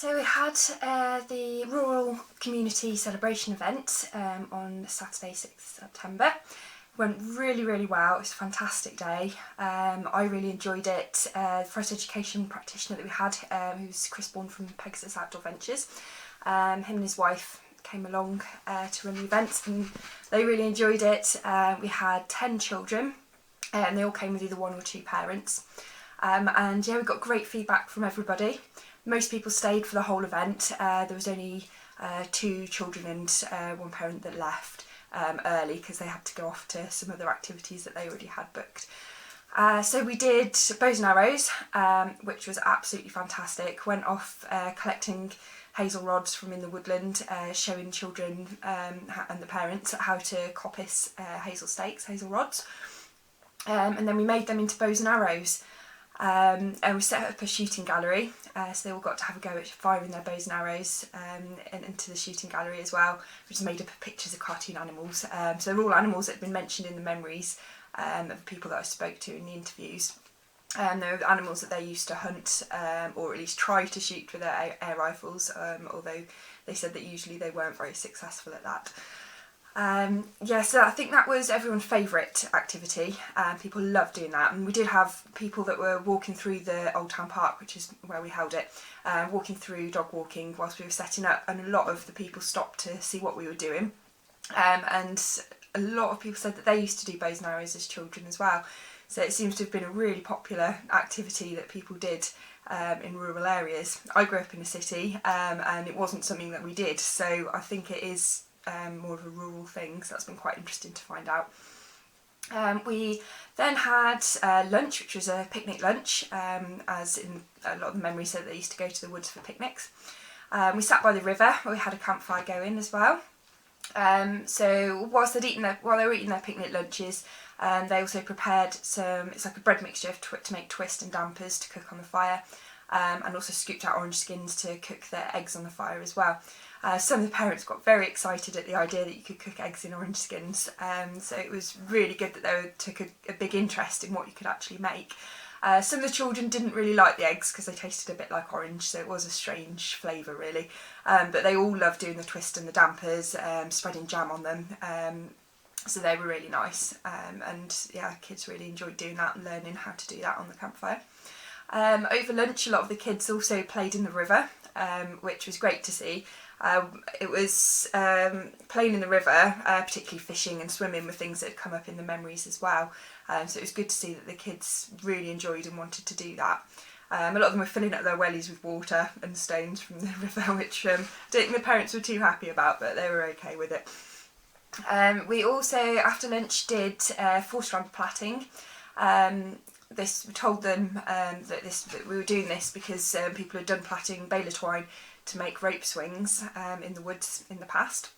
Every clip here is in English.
So we had the Rural Community Celebration event on Saturday 6th September. Went really well. It was a fantastic day. I really enjoyed it. The first education practitioner that we had, who's Chris Bourne from Pegasus Outdoor Ventures, him and his wife came along to run the event and they really enjoyed it. We had 10 children and they all came with either one or two parents. And yeah, we got great feedback from everybody. Most people stayed for the whole event. There was only 2 children and 1 parent that left early because they had to go off to some other activities that they already had booked. So we did bows and arrows, which was absolutely fantastic. Went off collecting hazel rods from in the woodland, showing children and the parents how to coppice hazel stakes, hazel rods. And then we made them into bows and arrows. And we set up a shooting gallery, so they all got to have a go at firing their bows and arrows into the shooting gallery as well, which is made up of pictures of cartoon animals. So they're all animals that have been mentioned in the memories of people that I spoke to in the interviews. They're animals that they used to hunt, or at least try to shoot with their air rifles, although they said that usually they weren't very successful at that. Yeah, so I think that was everyone's favourite activity. People loved doing that, and we did have people that were walking through the Old Town Park, which is where we held it, walking through, dog walking whilst we were setting up, and a lot of the people stopped to see what we were doing. And a lot of people said that they used to do bows and arrows as children as well. So it seems to have been a really popular activity that people did in rural areas. I grew up in a city, and it wasn't something that we did, so I think it is more of a rural thing, so that's been quite interesting to find out. We then had lunch, which was a picnic lunch, as in a lot of the memories said they used to go to the woods for picnics. We sat by the river where we had a campfire going as well. So while they were eating their picnic lunches, they also prepared it's like a bread mixture to make twist and dampers to cook on the fire, and also scooped out orange skins to cook their eggs on the fire as well. Some of the parents got very excited at the idea that you could cook eggs in orange skins, so it was really good that they took a big interest in what you could actually make. Some of the children didn't really like the eggs because they tasted a bit like orange, so it was a strange flavour really, but they all loved doing the twist and the dampers, spreading jam on them, so they were really nice, and yeah, kids really enjoyed doing that and learning how to do that on the campfire. Over lunch a lot of the kids also played in the river, which was great to see. It was playing in the river, particularly fishing and swimming with things that had come up in the memories as well. So it was good to see that the kids really enjoyed and wanted to do that. A lot of them were filling up their wellies with water and stones from the river, which I don't think the parents were too happy about, but they were okay with it. We also, after lunch, did 4-strand plaiting. We told them that we were doing this because people had done plaiting baler twine to make rope swings in the woods in the past.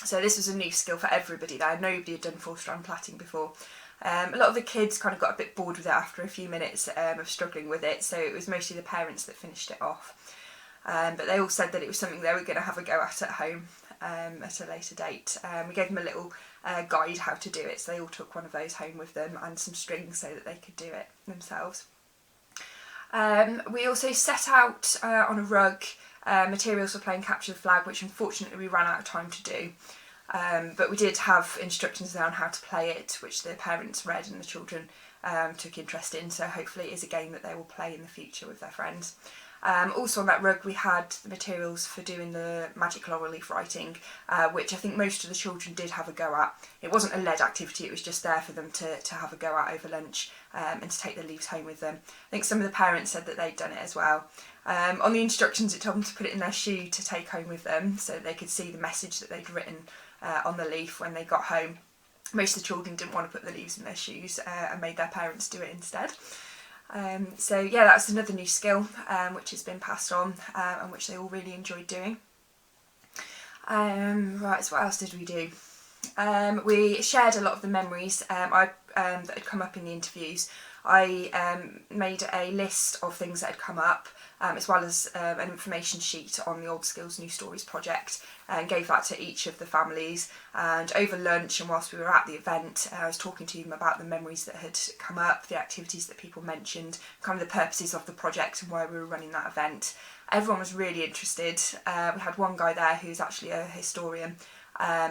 So this was a new skill for everybody there. Nobody had done 4-strand plaiting before. A lot of the kids kind of got a bit bored with it after a few minutes of struggling with it, so it was mostly the parents that finished it off. But they all said that it was something they were going to have a go at home at a later date. We gave them a little guide how to do it, so they all took one of those home with them and some strings so that they could do it themselves. We also set out on a rug materials for playing capture the flag, which unfortunately we ran out of time to do. But we did have instructions there on how to play it, which the parents read and the children took interest in, so hopefully it is a game that they will play in the future with their friends. Also on that rug we had the materials for doing the magic laurel leaf writing, which I think most of the children did have a go at. It wasn't a led activity, it was just there for them to have a go at over lunch and to take the leaves home with them. I think some of the parents said that they'd done it as well. On the instructions it told them to put it in their shoe to take home with them so they could see the message that they'd written on the leaf when they got home. Most of the children didn't want to put the leaves in their shoes and made their parents do it instead. So yeah, that's another new skill which has been passed on and which they all really enjoyed doing. Right, so what else did we do? We shared a lot of the memories that had come up in the interviews. I made a list of things that had come up, as well as an information sheet on the Old Skills New Stories project, and gave that to each of the families. And over lunch and whilst we were at the event, I was talking to them about the memories that had come up, the activities that people mentioned, kind of the purposes of the project and why we were running that event. Everyone was really interested. We had one guy there who's actually a historian.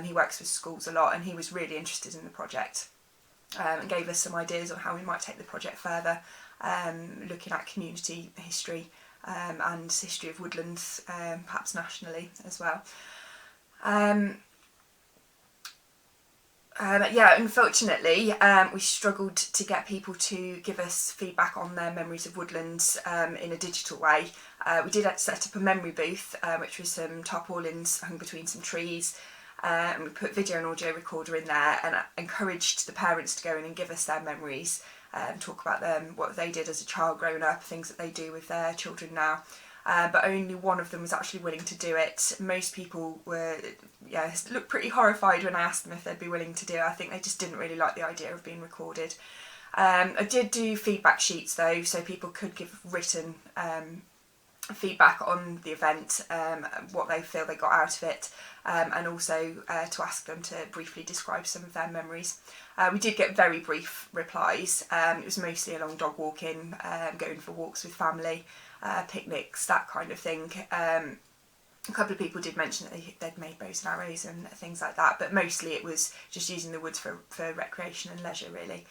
He works with schools a lot, and he was really interested in the project, and gave us some ideas on how we might take the project further, looking at community history and history of woodlands, perhaps nationally as well. Yeah, unfortunately, we struggled to get people to give us feedback on their memories of woodlands in a digital way. We did set up a memory booth, which was some tarpaulins hung between some trees, and we put video and audio recorder in there and encouraged the parents to go in and give us their memories, talk about them, what they did as a child growing up, things that they do with their children now. But only one of them was actually willing to do it. Most people looked pretty horrified when I asked them if they'd be willing to do it. I think they just didn't really like the idea of being recorded. I did do feedback sheets though, so people could give written feedback on the event, what they feel they got out of it, and also to ask them to briefly describe some of their memories. We did get very brief replies. It was mostly along dog walking, going for walks with family, picnics, that kind of thing. A couple of people did mention that they'd made bows and arrows and things like that, but mostly it was just using the woods for recreation and leisure really.